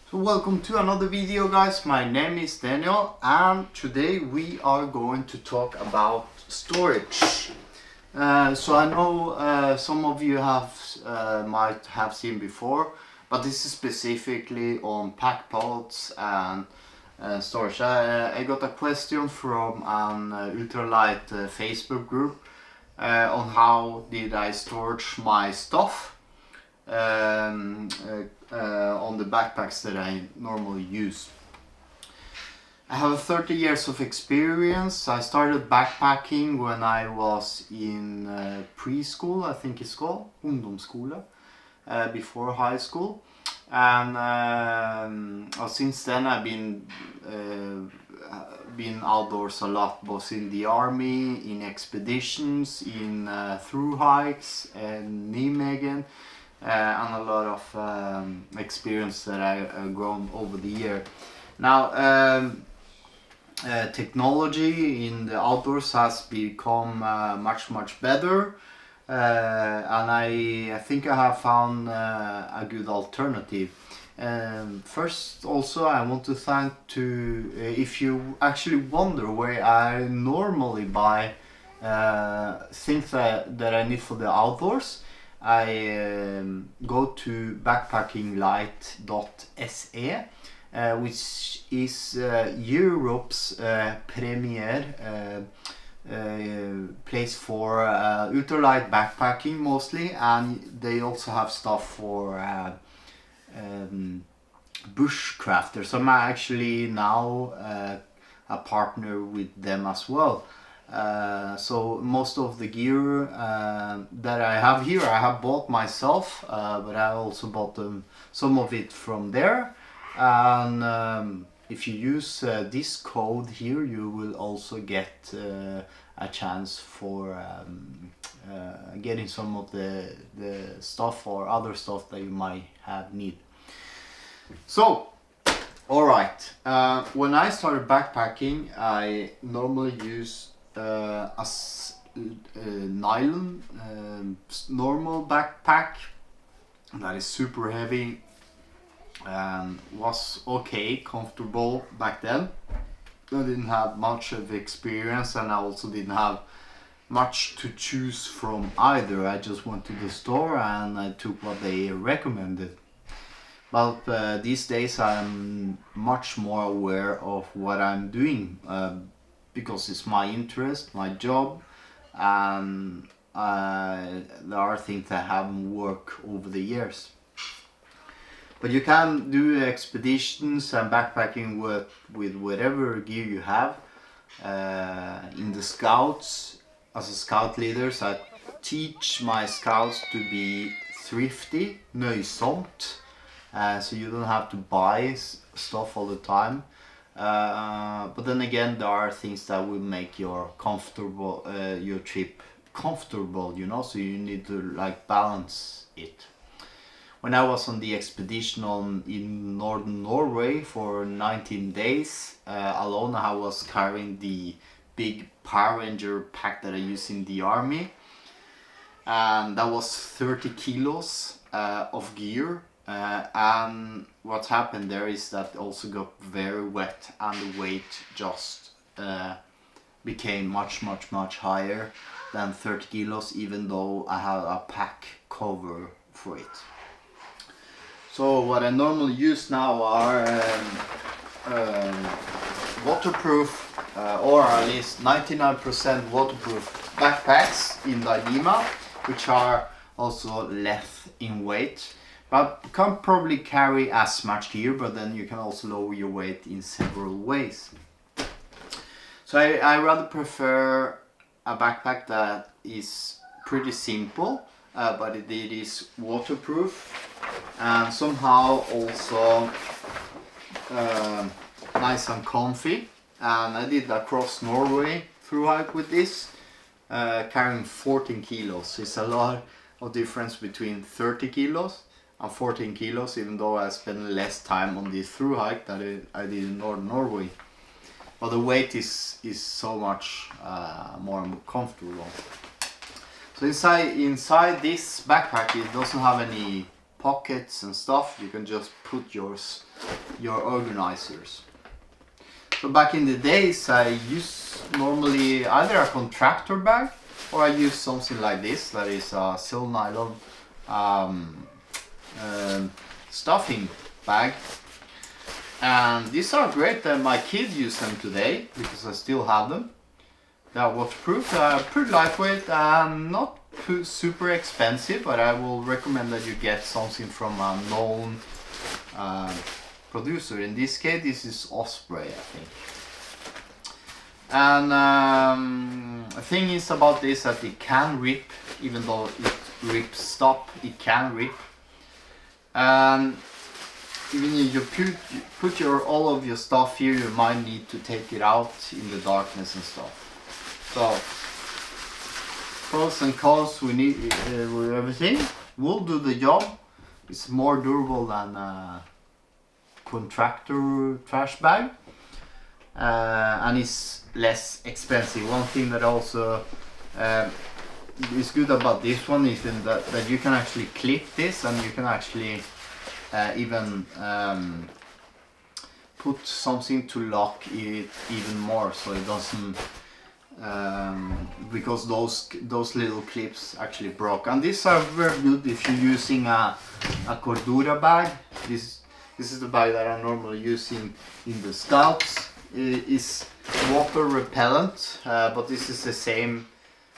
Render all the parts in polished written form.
So welcome to another video, guys. My name is Daniel and today we are going to talk about storage. So I know some of you might have seen before, but this is specifically on pack pods and storage. I got a question from an ultralight Facebook group on how did I storage my stuff on the backpacks that I normally use. I have 30 years of experience. I started backpacking when I was in preschool, I think it's called, ungdomsskole, before high school. And since then I've been outdoors a lot, both in the army, in expeditions, in through hikes and Nijmegen. And a lot of experience that I've grown over the year. Now, technology in the outdoors has become much better, and I think I have found a good alternative. First, also, I want to thank if you actually wonder where I normally buy things that I need for the outdoors. I go to Backpackinglight.se, which is Europe's premier place for ultralight backpacking mostly, and they also have stuff for bushcrafters. I'm actually now a partner with them as well. So most of the gear that I have here I have bought myself, but I also bought some of it from there. And if you use this code here, you will also get a chance for getting some of the stuff or other stuff that you might need. So alright, when I started backpacking I normally use a nylon normal backpack that is super heavy and was okay, comfortable back then. I didn't have much of experience and I also didn't have much to choose from either. I just went to the store and I took what they recommended. But these days I'm much more aware of what I'm doing, because it's my interest, my job, and there are things that haven't worked over the years. But you can do expeditions and backpacking with whatever gear you have. In the scouts, as a scout leader, I teach my scouts to be thrifty, nøysomt, so you don't have to buy stuff all the time. But then again, there are things that will make your trip comfortable, you know, so you need to like balance it. When I was on the expedition in northern Norway for 19 days alone, I was carrying the big Power Ranger pack that I use in the army, and that was 30 kilos of gear. And what happened there is that it also got very wet and the weight just became much higher than 30 kilos, even though I had a pack cover for it. So what I normally use now are waterproof or at least 99% waterproof backpacks in Dyneema, which are also less in weight. But you can't probably carry as much gear, but then you can also lower your weight in several ways. So I rather prefer a backpack that is pretty simple, but it is waterproof and somehow also nice and comfy. And I did across Norway through hike with this, carrying 14 kilos. It's a lot of difference between 30 kilos and 14 kilos, even though I spent less time on this through hike than I did in northern Norway. But the weight is so much more comfortable. So inside this backpack, it doesn't have any pockets and stuff, you can just put your organizers. So back in the days I use normally either a contractor bag or I use something like this, that is a silk nylon stuffing bag. And these are great, and my kids use them today because I still have them. They are waterproof, pretty lightweight, and not super expensive, but I will recommend that you get something from a known producer. In this case, this is Osprey, I think. And the thing is about this that it can rip, even though it rips stop, it can rip. And even if you put all of your stuff here, you might need to take it out in the darkness and stuff. So pros and cons, we need with everything. Will do the job. It's more durable than a contractor trash bag, and it's less expensive. One thing that also is good about this one is that you can actually clip this, and you can actually even put something to lock it even more, so it doesn't because those little clips actually broke. And these are very good if you're using a Cordura bag. This is the bag that I normally use in the Scouts. It is water repellent, but this is the same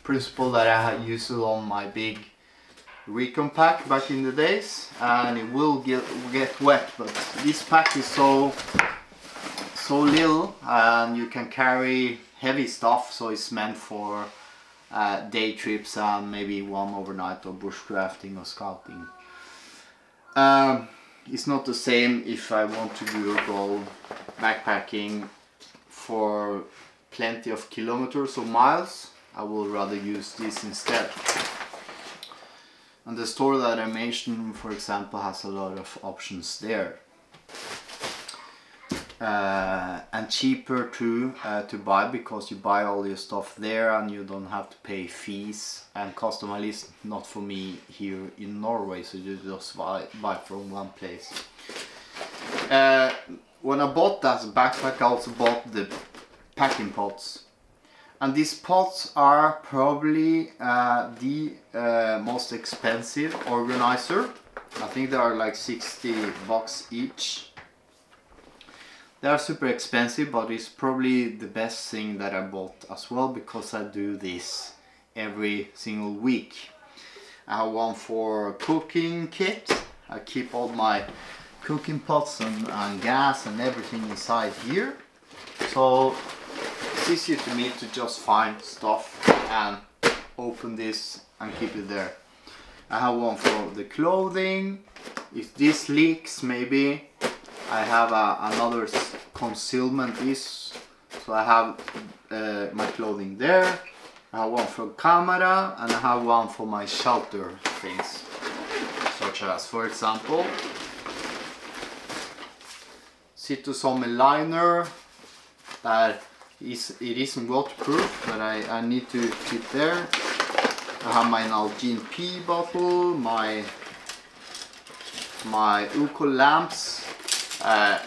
principle that I had used on my big recon pack back in the days, and it will get wet, but this pack is so little and you can carry heavy stuff, so it's meant for day trips and maybe one overnight or bushcrafting or scouting. It's not the same if I want to go backpacking for plenty of kilometers or miles. I will rather use this instead. And the store that I mentioned, for example, has a lot of options there. And cheaper too to buy, because you buy all your stuff there and you don't have to pay fees. And custom is not for me here in Norway, so you just buy from one place. When I bought that backpack, I also bought the packing pots. And these pots are probably the most expensive organizer. I think they are like 60 bucks each. They are super expensive, but it's probably the best thing that I bought as well, because I do this every single week. I have one for cooking kit. I keep all my cooking pots and gas and everything inside here. So it's easier to me to just find stuff and open this and keep it there. I have one for the clothing. If this leaks, maybe I have another concealment piece. So I have my clothing there. I have one for camera, and I have one for my shelter things, such as, for example, Citosome liner that it isn't waterproof, but I need to keep there. I have my Nalgene P bottle, my Uco lamps,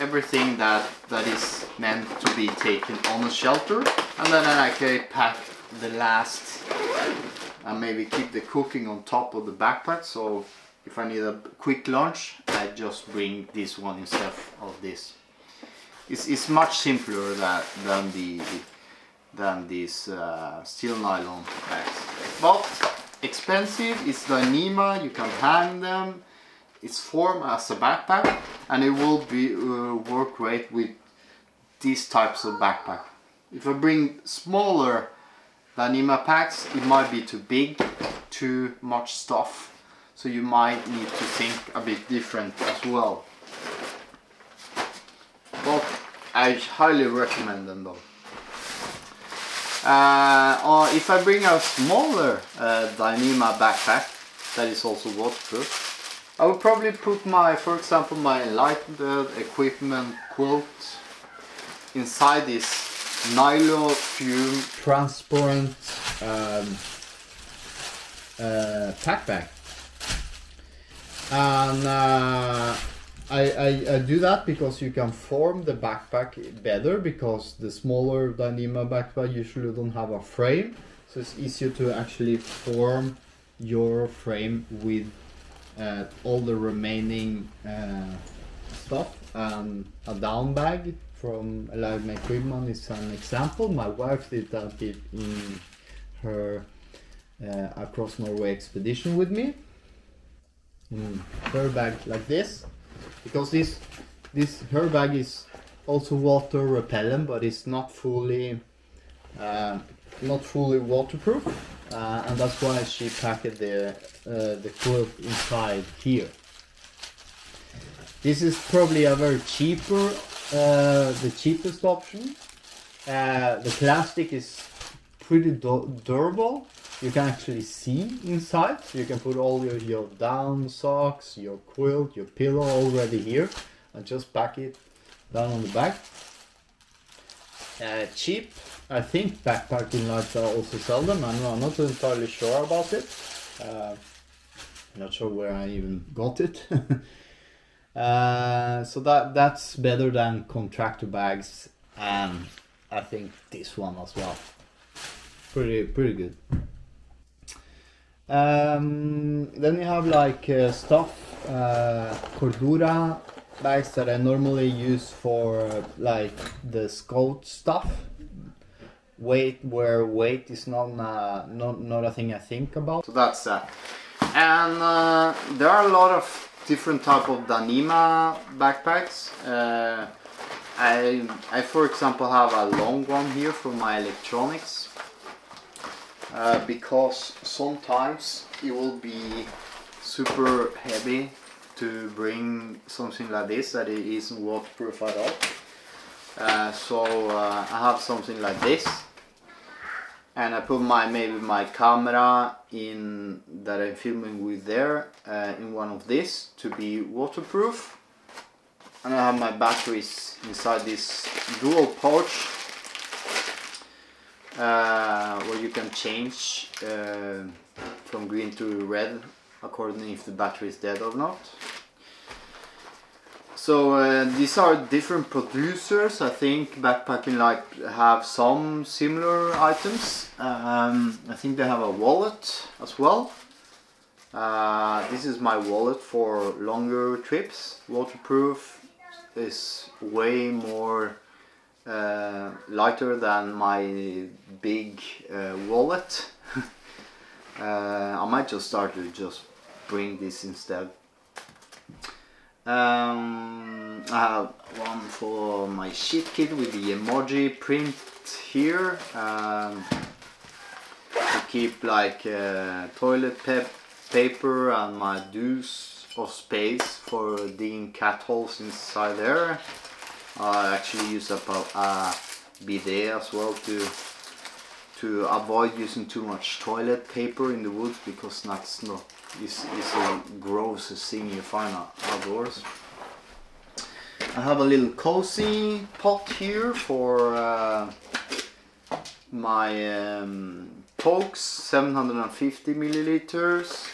everything that is meant to be taken on a shelter. And then I can pack the last and maybe keep the cooking on top of the backpack. So if I need a quick lunch, I just bring this one instead of this. It's much simpler than these steel nylon bags, but expensive. It's Dyneema, you can hang them. It's formed as a backpack, and it will be work great with these types of backpack. If I bring smaller Dyneema packs, it might be too big, too much stuff, so you might need to think a bit different as well. But I highly recommend them though. Or if I bring a smaller Dyneema backpack that is also waterproof, I would probably put for example, my Enlightened equipment quote inside this nylon fume transparent pack bag. And I do that because you can form the backpack better, because the smaller Dyneema backpack usually don't have a frame, so it's easier to actually form your frame with all the remaining stuff. And a down bag from Alive My Equipment is an example. My wife did that in her across Norway expedition with me. Her bag like this, because this her bag is also water repellent, but it's not fully waterproof, and that's why she packed the quilt inside here. This is probably a very cheaper, the cheapest option. The plastic is pretty durable. You can actually see inside, so you can put all your down socks, your quilt, your pillow already here, and just pack it down on the back. Cheap. I think Backpacking Lights also sell them. I'm not entirely sure about it. Not sure where I even got it. So that's better than contractor bags, and I think this one as well. Pretty good. Then you have like stuff, Cordura bags that I normally use for like the scout stuff. Weight is not a thing I think about. So that's that. And there are a lot of different type of Dyneema backpacks. I for example have a long one here for my electronics. Because sometimes it will be super heavy to bring something like this that it isn't waterproof at all. So I have something like this, and I put maybe my camera in that I'm filming with there in one of these to be waterproof, and I have my batteries inside this dual pouch. Where you can change from green to red according if the battery is dead or not. So these are different producers. I think Backpacking Light have some similar items. I think they have a wallet as well. This is my wallet for longer trips. Waterproof, is way more lighter than my big wallet. I might just start to just bring this instead. I have one for my sheet kit with the emoji print here, to keep like toilet paper and my deuce of space for digging cat holes inside there. I actually use a bidet as well to avoid using too much toilet paper in the woods, because that's not is a gross thing you find outdoors. I have a little cozy pot here for my Pokes 750 milliliters,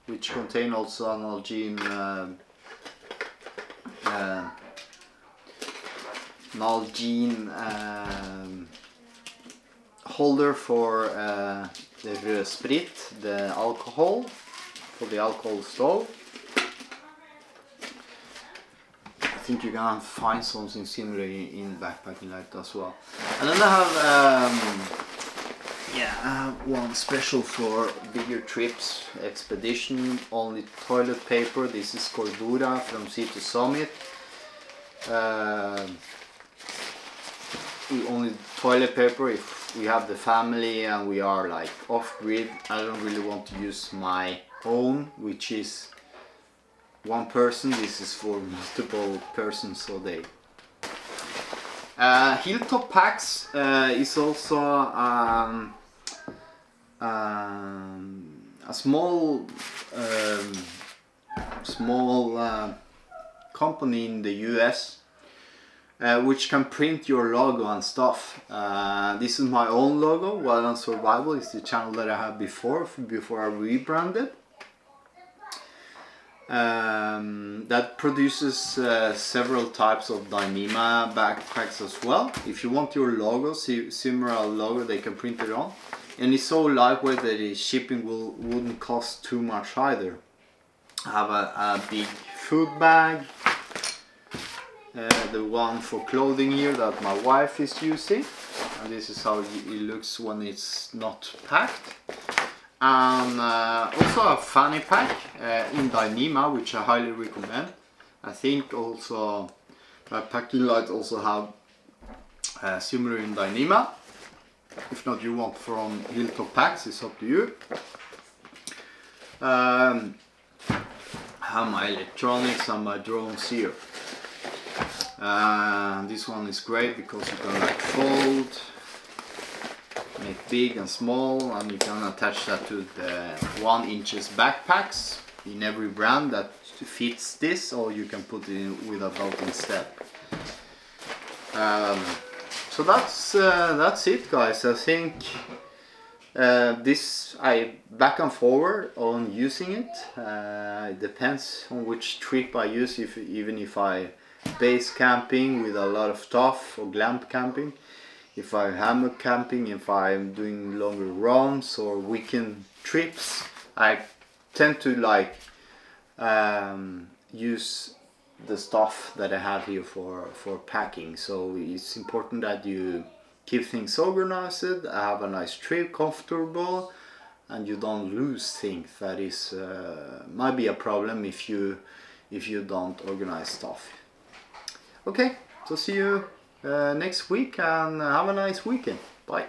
which contain also an Nalgene holder for the rødsprit, the alcohol, for the alcohol stove. I think you can find something similar in Backpacking Light as well. And then I have one special for bigger trips, expedition, only toilet paper. This is Cordura from Sea to Summit. Only toilet paper if we have the family and we are like off grid. I don't really want to use my own, which is one person. This is for multiple persons, so they Hilltop packs is also a small company in the US which can print your logo and stuff. This is my own logo. Wild and Survival is the channel that I had before I rebranded. that produces several types of Dyneema backpacks as well. If you want your logo, similar logo, they can print it on. And it's so lightweight that the shipping wouldn't cost too much either. I have a big food bag, the one for clothing here that my wife is using, and this is how it looks when it's not packed. And also a fanny pack in Dyneema, which I highly recommend. I think also Backpackinglight also have similar in Dyneema. If not, you want from Hilltop Packs, it's up to you. I have my electronics and my drones here. This one is great because you can like fold, make big and small, and you can attach that to the 1 inch backpacks in every brand that fits this, or you can put it in with a belt instead. So that's it, guys. I think this I back and forward on using it. It depends on which trip I use. Even if I base camping with a lot of stuff, or glamp camping, if I'm hammock camping, if I'm doing longer runs or weekend trips, I tend to like use the stuff that I have here for packing. So it's important that you keep things organized, have a nice trip, comfortable, and you don't lose things. That is might be a problem if you don't organize stuff. Okay, so see you next week, and have a nice weekend. Bye.